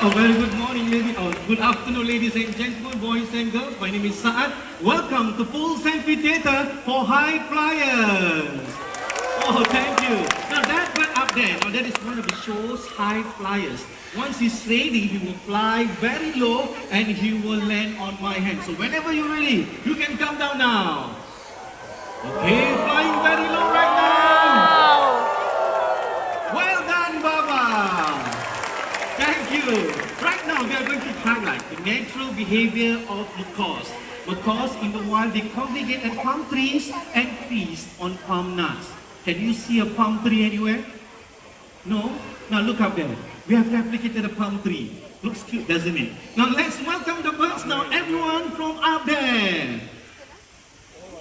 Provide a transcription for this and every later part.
A very good morning, good afternoon, ladies and gentlemen, boys and girls. My name is Saad. Welcome to Amphitheatre for High Flyers. Oh, thank you. Now that bird up there, that is one of the show's high flyers. Once he's ready, he will fly very low and he will land on my hand. So whenever you're ready, you can come down now. Okay, flying very low right now. Well done, Baba. Thank you. Right now, we are going to highlight the natural behavior of macaws. Macaws in the wild, they congregate at palm trees and feast on palm nuts. Can you see a palm tree anywhere? No? Now look up there. We have replicated a palm tree. Looks cute, doesn't it? Now let's welcome the birds now, everyone from up there.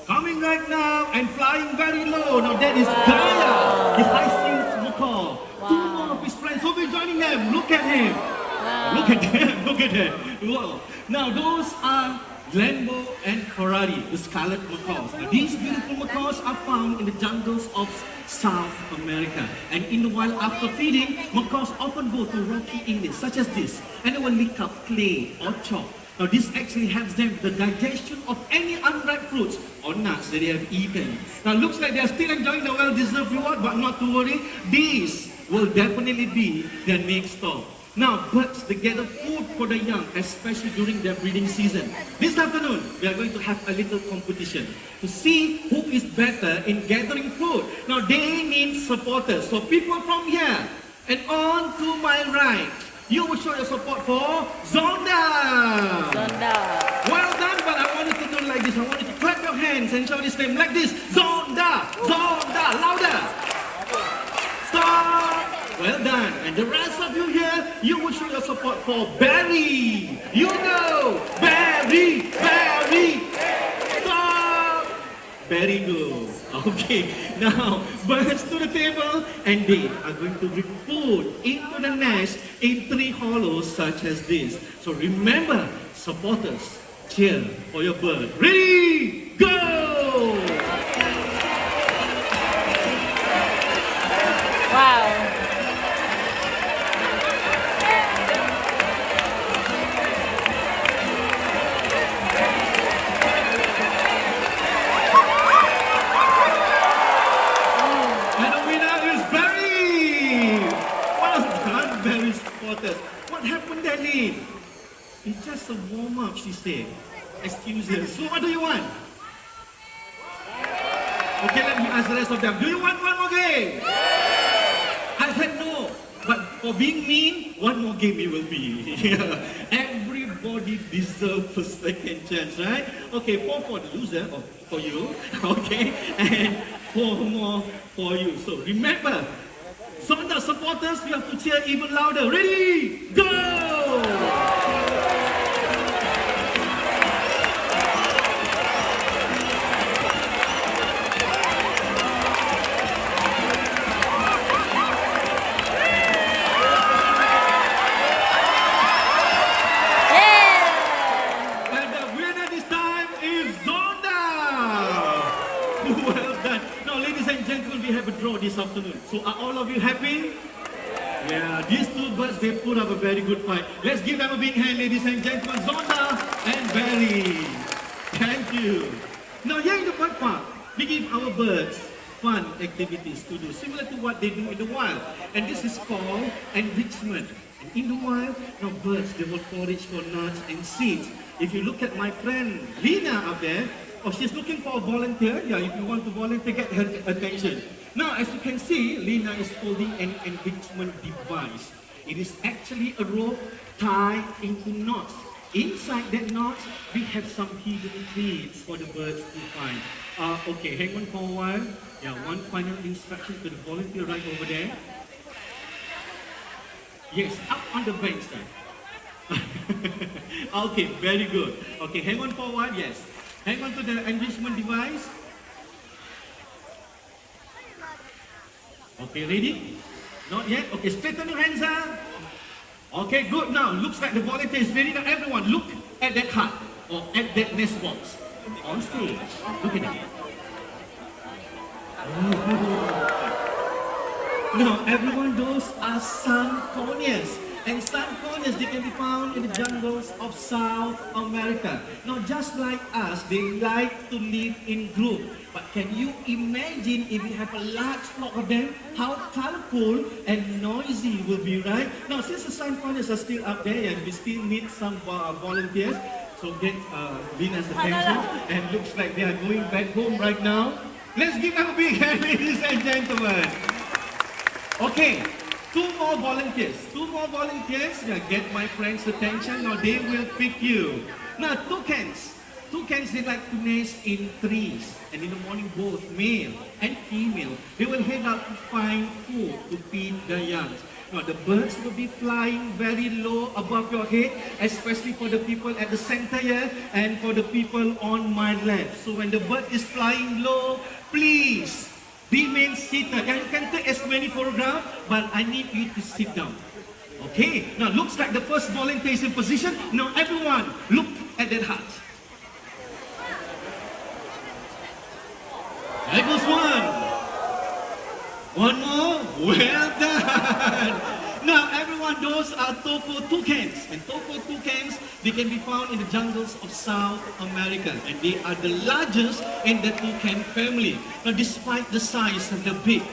Coming right now and flying very low. Now that is Gaia, the high-singed macaw. Wow. Two more of his friends will be joining them. Look at him. Wow. Look at them. Look at them. Whoa. Now those are Lambo and Ferrari, the scarlet macaws. Now these beautiful macaws are found in the jungles of South America. And in the wild, after feeding, macaws often go to rocky areas such as this, and they will lick up clay or chalk. Now this actually helps them with the digestion of any unripe fruits or nuts that they have eaten. Now looks like they are still enjoying the well-deserved reward, but not to worry, these will definitely be their next stop. Now birds, they gather food for the young, especially during their breeding season. This afternoon, we are going to have a little competition to see who is better in gathering food. Now they need supporters, so people from here and on to my right, you will show your support for Zonda. Zonda. Well done, but I want you to do like this. I want you to clap your hands and show this name like this. Zonda. Zonda. Louder. Stop. Well done. And the rest of you here, you will show your support for Barry. You go. Barry. Barry. Stop. Very good. Okay, now birds to the table, and they are going to bring food into the nest in 3 hollows such as this. So remember, supporters, cheer for your bird. Ready, go! Wow. What happened, Danny? It's just a warm-up, she said. Excuses. So what do you want? Okay, let me ask the rest of them. Do you want one more game? I said no. But for being mean, one more game it will be. Everybody deserves a second chance, right? Okay, 4 for the loser, or for you. Okay, and 4 more for you. So remember, Zonda supporters, you have to cheer even louder. Ready? Go! And the winner this time is Zonda! Well done. Now, ladies and gentlemen, we have a draw this afternoon. So are all of you happy? Yeah, these 2 birds, they put up a very good fight. Let's give them a big hand, ladies and gentlemen. Zonda and Barry. Thank you. Now here in the bird park, we give our birds fun activities to do, similar to what they do in the wild. And this is called enrichment. And in the wild, now birds, they will forage for nuts and seeds. If you look at my friend Lina up there, she's looking for a volunteer. Yeah, if you want to volunteer, get her attention. Now, as you can see, Lina is holding an enrichment device. It is actually a rope tied into knots. Inside that knot, we have some hidden treats for the birds to find. Okay, hang on for a while. Yeah, one final instruction to the volunteer right over there. Yes, up on the bench there. Okay, very good. Okay, hang on for a while, yes. Hang on to the enrichment device. Okay, ready? Not yet? Okay, straighten your hands up. Okay, good. Now, looks like the volunteer is ready. Now, everyone, look at that hut or at that nest box on stage. Look at that. Now, everyone, those are some conures. And sun corners, they can be found in the jungles of South America. Now, just like us, they like to live in groups. But can you imagine if we have a large flock of them, how colorful and noisy it will be, right? Now, since the sun corners are still up there and we still need some volunteers, so get Lina's attention, and looks like they are going back home right now. Let's give them a big hand, ladies and gentlemen. Okay, two more volunteers. Now get my friends' attention. Now they will pick you. Now toucans, they like to nest in trees, and in the morning both male and female, they will head out to find food to feed their young. Now the birds will be flying very low above your head, especially for the people at the center here and for the people on my left. So when the bird is flying low, please remain seated. And you can take as many photographs, but I need you to sit down. Okay, now looks like the first volunteer is in position. Now everyone, look at that hut. There goes one. One more. Well done. Now everyone, those are Toko toucans. And Toko toucans, they can be found in the jungles of South America. And they are the largest in the toucan family. Now despite the size of the beak,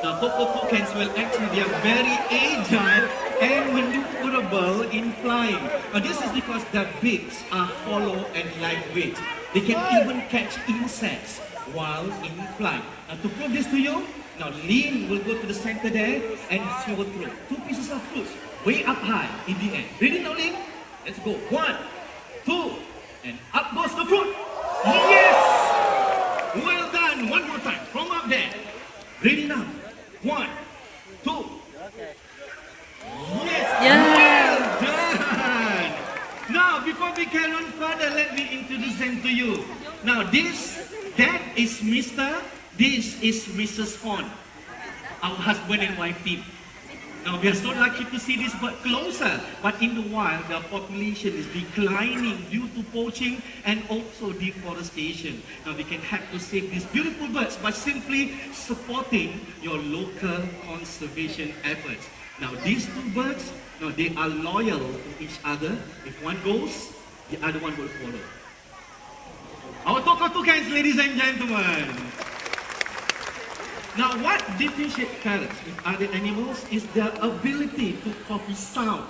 now Toko toucans, well actually they are very agile and maneuverable in flying. Now this is because their beaks are hollow and lightweight. They can even catch insects while in flight. Now to prove this to you, now Lin will go to the center there and she will throw 2 pieces of fruit way up high in the air. Ready now, Lin? Let's go. 1, 2, and up goes the fruit. Yes! Well done. One more time from up there. Ready now? 1, 2. Yes! Well done! Now, before we carry on further, let me introduce them to you. Now, that is Mr. This is Mrs. Horn, our husband and wife team. Now we are so lucky to see this bird closer, but in the wild, the population is declining due to poaching and also deforestation. Now we can help to save these beautiful birds by simply supporting your local conservation efforts. Now these two birds, now they are loyal to each other. If one goes, the other one will follow. Our Toko toucans, ladies and gentlemen. Now, what differentiates parrots with other animals is their ability to copy sound.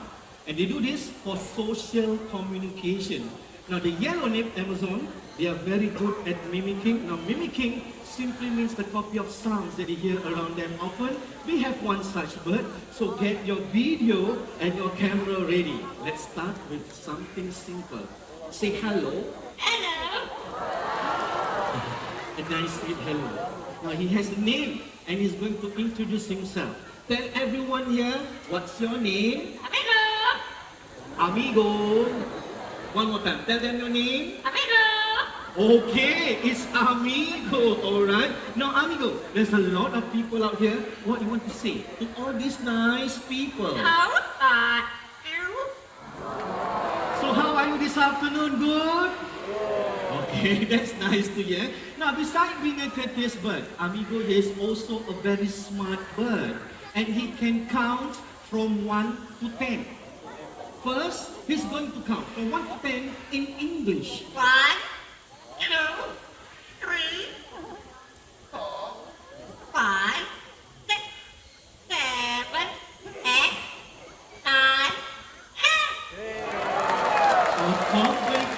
And they do this for social communication. Now, the yellow-napped Amazon, they are very good at mimicking. Now, mimicking simply means the copy of sounds that you hear around them often. We have one such bird, so get your video and your camera ready. Let's start with something simple. Say hello. Hello. A nice sweet hello. Now he has a name and he's going to introduce himself. Tell everyone here, what's your name? Amigo. Amigo. One more time. Tell them your name. Amigo. Okay, it's Amigo. Alright. Now Amigo, there's a lot of people out here. What do you want to say to all these nice people? How are you? So how are you this afternoon? Good? Okay, that's nice to hear. Now, besides being a courteous bird, Amigo is also a very smart bird. And he can count from 1 to 10. First, he's going to count from 1 to 10 in English. 1, 2, 3, 4, 5, 6, 7, 8, 9,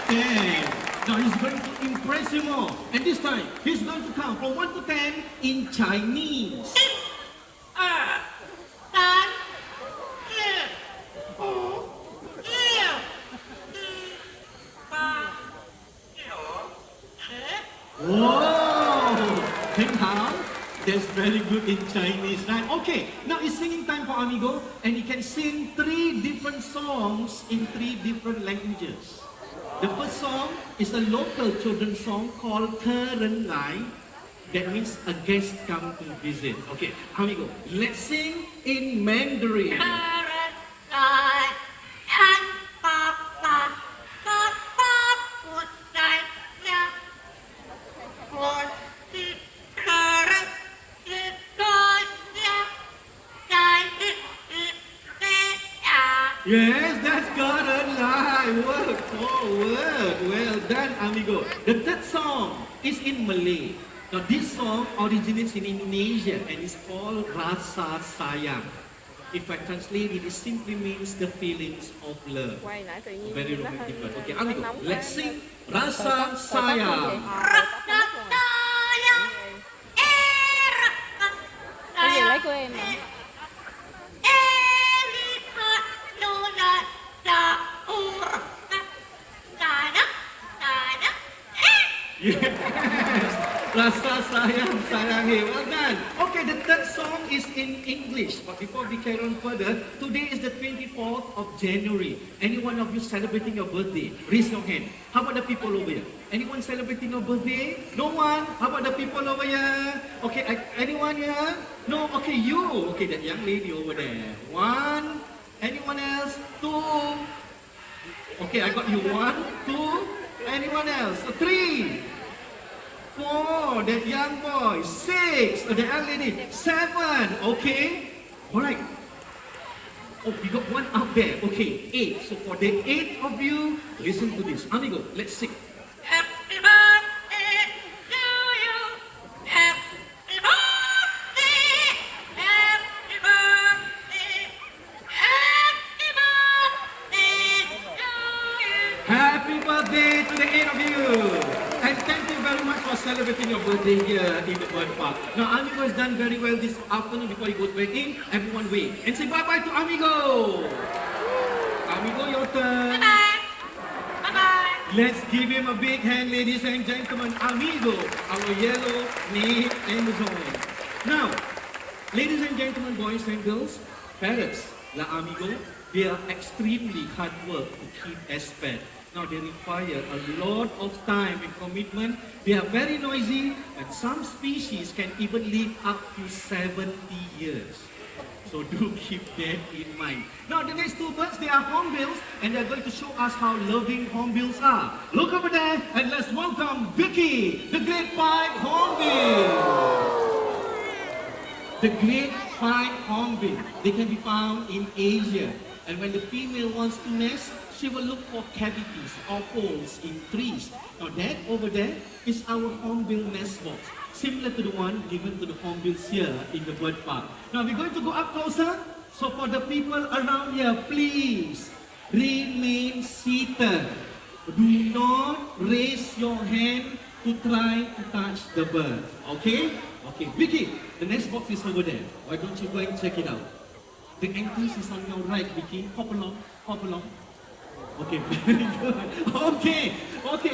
10. Now he's going to impress you more. And this time, he's going to count from 1 to 10 in Chinese. 3, 4, 5, 6. Whoa! That's very good in Chinese, right? Okay, now it's singing time for Amigo, and he can sing 3 different songs in 3 different languages. The first song is a local children's song called Keren Lai. That means a guest come to visit. Okay, Amigo, let's sing in Mandarin. Keren Lai, and Papa, Papa, would like ya. Would it Keren, it goes ya. Die it, ya. Yes, that's correct. Lie. Work forward. Well done, amigo. The third song is in Malay. Now, this song originates in Indonesia and is called Rasa Sayang. If I translate it, it simply means the feelings of love. Quay lại tự nhiên Very nó romantic hơi word. Okay, nó amigo, nóng let's quá. sing Rasa Sayang. Cái gì lấy của em nè. Yes, Rasa Sayang, Sayangi. Well done. Okay, the third song is in English. But before we carry on further, today is the 24th of January. Any one of you celebrating your birthday? Raise your hand. How about the people over here? Anyone celebrating your birthday? No one? How about the people over here? Okay, anyone here? No? Okay, you. Okay, that young lady over there. One. Anyone else? Two. Okay, I got you. One, two. Anyone else? Three. 4, that young boy. 6, the young lady. 7, okay. All right. Oh, we got one up there. Okay, 8. So for the 8 of you, listen to this. Amigo, let's sing. Happy birthday to you. Happy birthday. Happy birthday. Happy birthday to you. Happy birthday to the 8 of you. And thank you very much for celebrating your birthday here in the Bird Park. Now, Amigo has done very well this afternoon before he goes back in. Everyone wave and say bye-bye to Amigo. Amigo, your turn. Bye. Bye-bye. Let's give him a big hand, ladies and gentlemen. Amigo, our yellow name and zone. Now, ladies and gentlemen, boys and girls, parrots, la Amigo, they are extremely hard work to keep as pets. Now they require a lot of time and commitment. They are very noisy and some species can even live up to 70 years. So do keep that in mind. Now the next two birds, they are hornbills and they're going to show us how loving hornbills are. Look over there and let's welcome Vicky, the great pied hornbill. The great pied hornbill, they can be found in Asia. And when the female wants to nest, she will look for cavities or holes in trees. Now that over there is our hornbill nest box, similar to the one given to the hornbills here in the bird park. Now we're going to go up closer. So for the people around here, please remain seated. Do not raise your hand to try to touch the bird. Okay? Okay, Vicky, the nest box is over there. Why don't you go and check it out? The entrance is on your right, Vicky. Hop along, hop along. Okay, very good. Okay,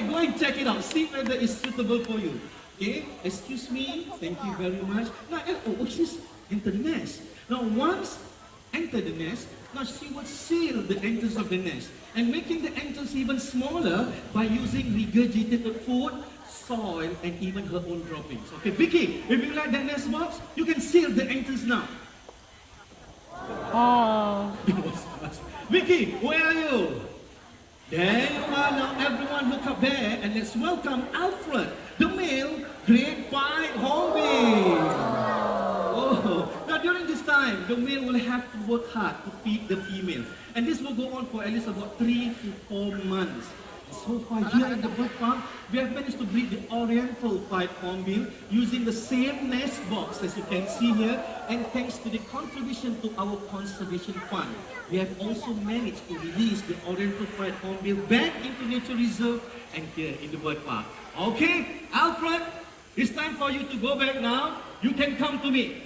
go and check it out. See whether it's suitable for you. Okay, excuse me. Thank you very much. Now, she's enter the nest. Now, once enter the nest, now she will seal the entrance of the nest and making the entrance even smaller by using regurgitated food, soil, and even her own droppings. Okay, Vicky, if you like the nest box, you can seal the entrance now. Oh. Vicky, where are you? There you are. Now everyone look up there and let's welcome Alfred, the male great pied hornbill. Oh. Now during this time, the male will have to work hard to feed the female. And this will go on for at least about 3 to 4 months. So far here in the bird farm, we have managed to breed the oriental pied hornbill using the same nest box as you can see here, and thanks to the contribution to our conservation fund, we have also managed to release the oriental pied hornbill back into nature reserve and here in the bird park. Okay, Alfred, it's time for you to go back now. You can come to me.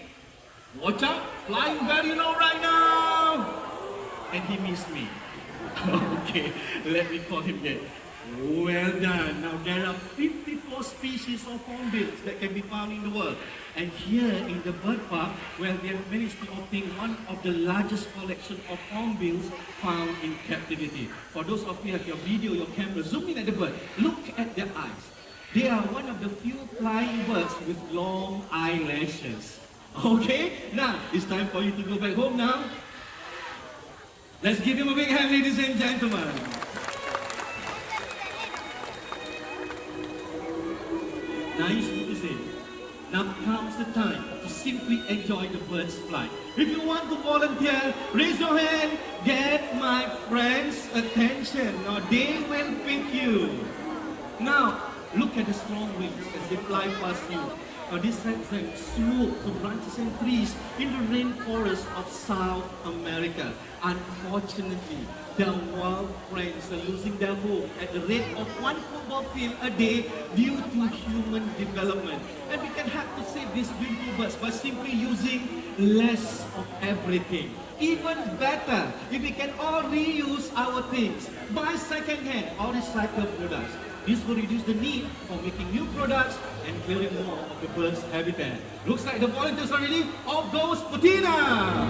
Watch out, flying very low right now. And he missed me. Okay, let me call him there. Well done. Now there are 54 species of hornbills that can be found in the world. And here in the bird park, well, we have managed to obtain one of the largest collection of hornbills found in captivity. For those of you who have your video, your camera, zoom in at the bird. Look at their eyes. They are one of the few flying birds with long eyelashes. Okay, now it's time for you to go back home now. Let's give him a big hand, ladies and gentlemen. Nice to see. Now comes the time to simply enjoy the bird's flight. If you want to volunteer, raise your hand, get my friends, attention. Now they will pick you. Now, look at the strong wings as they fly past you. Now this sends them swoop to branches and trees in the rainforest of South America. Unfortunately, their wild friends are losing their home at the rate of 1 football field a day due to human development. And we can have to save these beautiful birds by simply using less of everything. Even better, if we can all reuse our things, buy second-hand or recycled products. This will reduce the need for making new products and clearing more of the bird's habitat. Looks like the volunteers are ready. Off goes Patina!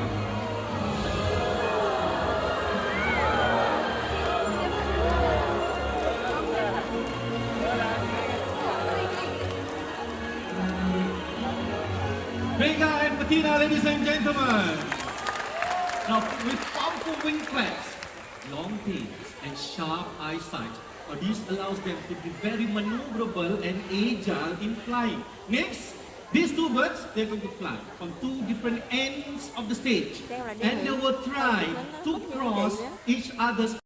Vega and Patina, ladies and gentlemen. Now, with powerful wing flaps, long tails, and sharp eyesight, this allows them to be very maneuverable and agile in flying. Next, these two birds, they're going to fly from two different ends of the stage. And they will try to cross each other's